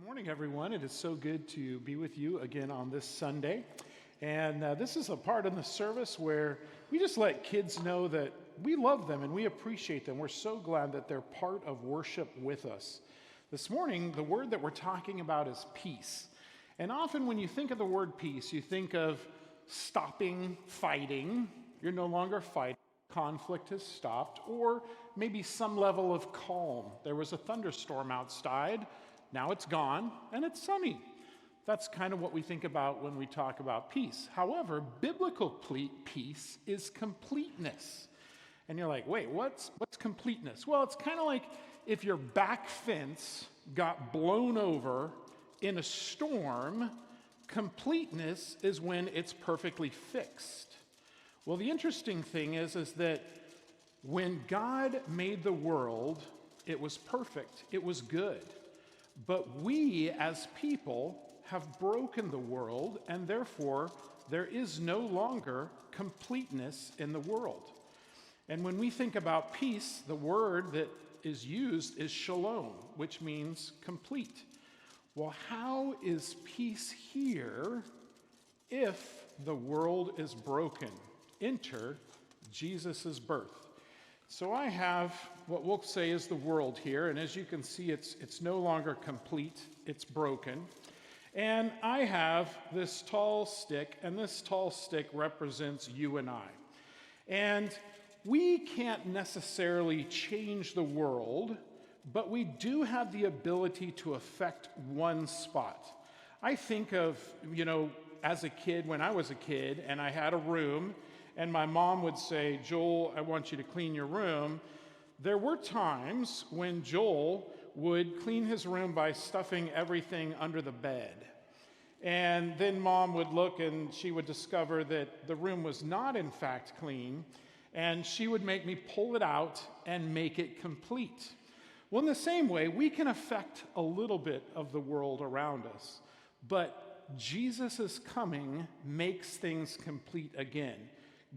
Good morning, everyone. It is so good to be with you again on this Sunday. And this is a part in the service where we just let kids know that we love them and we appreciate them. We're so glad that they're part of worship with us. This morning, the word that we're talking about is peace. And often when you think of the word peace, you think of stopping fighting. You're no longer fighting. Conflict has stopped. Or maybe some level of calm. There was a thunderstorm outside. Now it's gone, and it's sunny. That's kind of what we think about when we talk about peace. However, biblical peace is completeness. And you're like, wait, what's completeness? Well, it's kind of like if your back fence got blown over in a storm. Completeness is when it's perfectly fixed. Well, the interesting thing is that when God made the world, it was perfect. It was good. But we, as people, have broken the world, and therefore, there is no longer completeness in the world. And when we think about peace, the word that is used is shalom, which means complete. Well, how is peace here if the world is broken? Enter Jesus' birth. So I have what we'll say is the world here, and as you can see, it's no longer complete, it's broken. And I have this tall stick, and this tall stick represents you and I. And we can't necessarily change the world, but we do have the ability to affect one spot. I think of, as a kid, when I was a kid, and I had a room, and my mom would say, Joel, I want you to clean your room. There were times when Joel would clean his room by stuffing everything under the bed. And then mom would look and she would discover that the room was not in fact clean, and she would make me pull it out and make it complete. Well, in the same way, we can affect a little bit of the world around us, but Jesus' coming makes things complete again.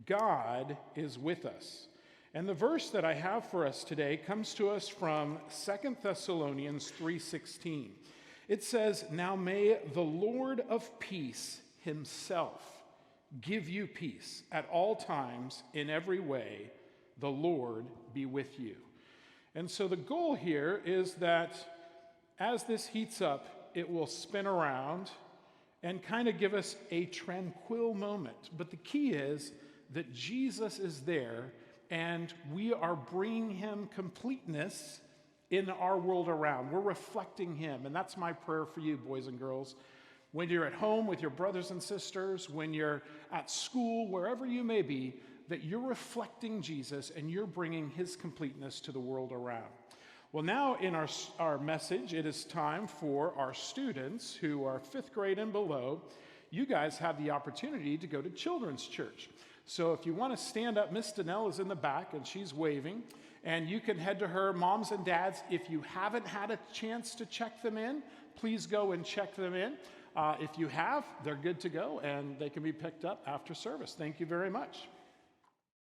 God is with us. And the verse that I have for us today comes to us from 2 Thessalonians 3:16. It says, "Now may the Lord of peace himself give you peace at all times in every way. The Lord be with you." And so the goal here is that as this heats up, it will spin around and kind of give us a tranquil moment. But the key is that Jesus is there, and we are bringing him completeness in our world around. We're reflecting him, and that's my prayer for you, boys and girls. When you're at home with your brothers and sisters, when you're at school, wherever you may be, that you're reflecting Jesus and you're bringing his completeness to the world around. Well, now in our message, it is time for our students who are 5th grade and below. You guys have the opportunity to go to children's church. So if you want to stand up, Miss Danelle is in the back and she's waving, and you can head to her. Moms and dads, if you haven't had a chance to check them in, please go and check them in. If you have, they're good to go and they can be picked up after service. Thank you very much.